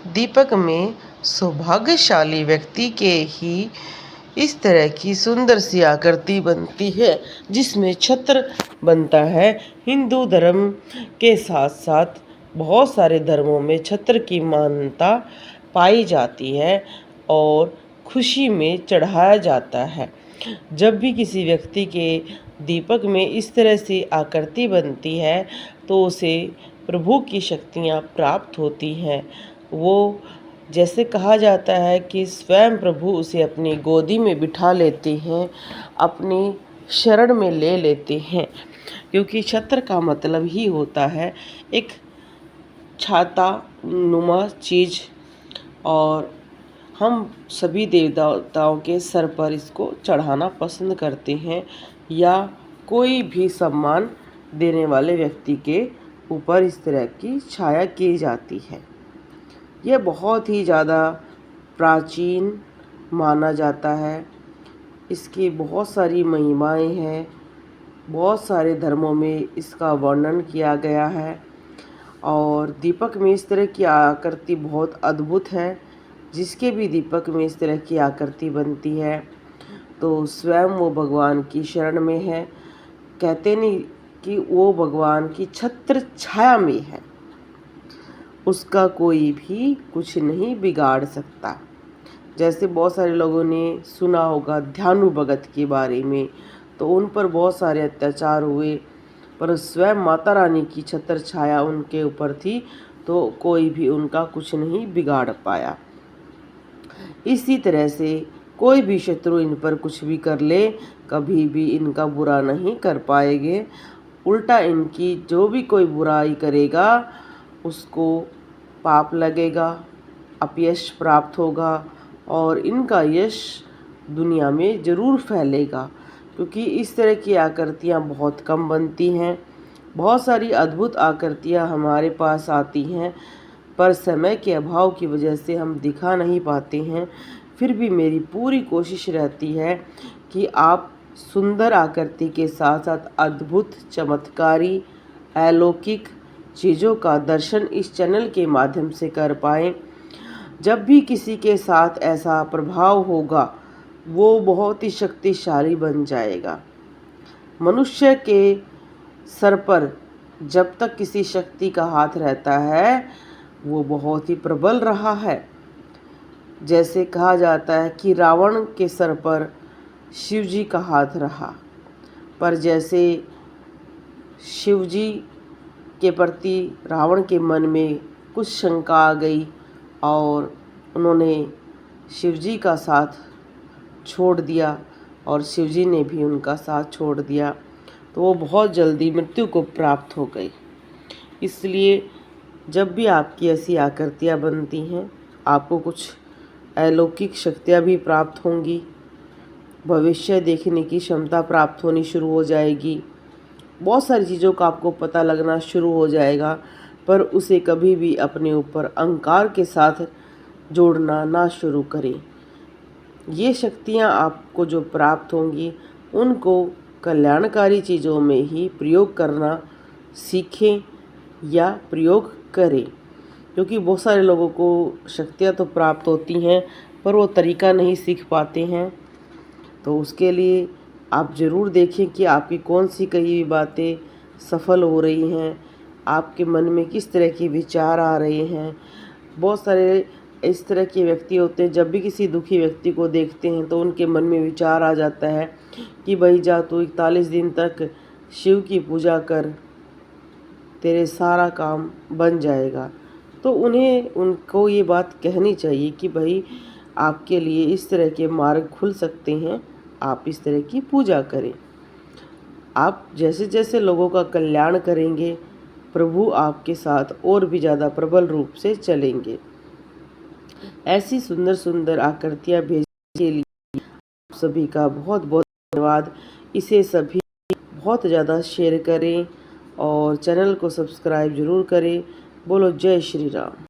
दीपक में सौभाग्यशाली व्यक्ति के ही इस तरह की सुंदर सी आकृति बनती है जिसमें छत्र बनता है। हिंदू धर्म के साथ साथ बहुत सारे धर्मों में छत्र की मान्यता पाई जाती है और खुशी में चढ़ाया जाता है। जब भी किसी व्यक्ति के दीपक में इस तरह से आकृति बनती है तो उसे प्रभु की शक्तियाँ प्राप्त होती हैं। वो जैसे कहा जाता है कि स्वयं प्रभु उसे अपनी गोदी में बिठा लेते हैं, अपनी शरण में ले लेते हैं, क्योंकि छत्र का मतलब ही होता है एक छाता नुमा चीज़। और हम सभी देवताओं के सर पर इसको चढ़ाना पसंद करते हैं या कोई भी सम्मान देने वाले व्यक्ति के ऊपर इस तरह की छाया की जाती है। यह बहुत ही ज़्यादा प्राचीन माना जाता है। इसकी बहुत सारी महिमाएं हैं, बहुत सारे धर्मों में इसका वर्णन किया गया है और दीपक में इस तरह की आकृति बहुत अद्भुत है। जिसके भी दीपक में इस तरह की आकृति बनती है तो स्वयं वो भगवान की शरण में है। कहते नहीं कि वो भगवान की छत्र छाया में है, उसका कोई भी कुछ नहीं बिगाड़ सकता। जैसे बहुत सारे लोगों ने सुना होगा ध्यानु भगत के बारे में, तो उन पर बहुत सारे अत्याचार हुए पर स्वयं माता रानी की छत्र छाया उनके ऊपर थी तो कोई भी उनका कुछ नहीं बिगाड़ पाया। इसी तरह से कोई भी शत्रु इन पर कुछ भी कर ले, कभी भी इनका बुरा नहीं कर पाएंगे। उल्टा इनकी जो भी कोई बुराई करेगा उसको पाप लगेगा, अपयश प्राप्त होगा और इनका यश दुनिया में ज़रूर फैलेगा, क्योंकि इस तरह की आकृतियाँ बहुत कम बनती हैं। बहुत सारी अद्भुत आकृतियाँ हमारे पास आती हैं पर समय के अभाव की वजह से हम दिखा नहीं पाते हैं। फिर भी मेरी पूरी कोशिश रहती है कि आप सुंदर आकृति के साथ साथ अद्भुत, चमत्कारी, अलौकिक चीज़ों का दर्शन इस चैनल के माध्यम से कर पाएँ। जब भी किसी के साथ ऐसा प्रभाव होगा वो बहुत ही शक्तिशाली बन जाएगा। मनुष्य के सर पर जब तक किसी शक्ति का हाथ रहता है वो बहुत ही प्रबल रहा है। जैसे कहा जाता है कि रावण के सर पर शिव जी का हाथ रहा, पर जैसे शिव जी के प्रति रावण के मन में कुछ शंका आ गई और उन्होंने शिव जी का साथ छोड़ दिया और शिव जी ने भी उनका साथ छोड़ दिया, तो वो बहुत जल्दी मृत्यु को प्राप्त हो गई। इसलिए जब भी आपकी ऐसी आकृतियाँ बनती हैं आपको कुछ अलौकिक शक्तियाँ भी प्राप्त होंगी, भविष्य देखने की क्षमता प्राप्त होनी शुरू हो जाएगी, बहुत सारी चीज़ों का आपको पता लगना शुरू हो जाएगा। पर उसे कभी भी अपने ऊपर अहंकार के साथ जोड़ना ना शुरू करें। ये शक्तियाँ आपको जो प्राप्त होंगी उनको कल्याणकारी चीज़ों में ही प्रयोग करना सीखें या प्रयोग करें, क्योंकि बहुत सारे लोगों को शक्तियाँ तो प्राप्त होती हैं पर वो तरीका नहीं सीख पाते हैं। तो उसके लिए आप ज़रूर देखें कि आपकी कौन सी कही हुई बातें सफल हो रही हैं, आपके मन में किस तरह के विचार आ रहे हैं। बहुत सारे इस तरह के व्यक्ति होते हैं, जब भी किसी दुखी व्यक्ति को देखते हैं तो उनके मन में विचार आ जाता है कि भाई जा तू 41 दिन तक शिव की पूजा कर, तेरे सारा काम बन जाएगा। तो उनको ये बात कहनी चाहिए कि भाई आपके लिए इस तरह के मार्ग खुल सकते हैं, आप इस तरह की पूजा करें। आप जैसे जैसे लोगों का कल्याण करेंगे प्रभु आपके साथ और भी ज़्यादा प्रबल रूप से चलेंगे। ऐसी सुंदर सुंदर आकृतियाँ भेजने के लिए आप सभी का बहुत बहुत धन्यवाद। इसे सभी बहुत ज़्यादा शेयर करें और चैनल को सब्सक्राइब ज़रूर करें। बोलो जय श्री राम।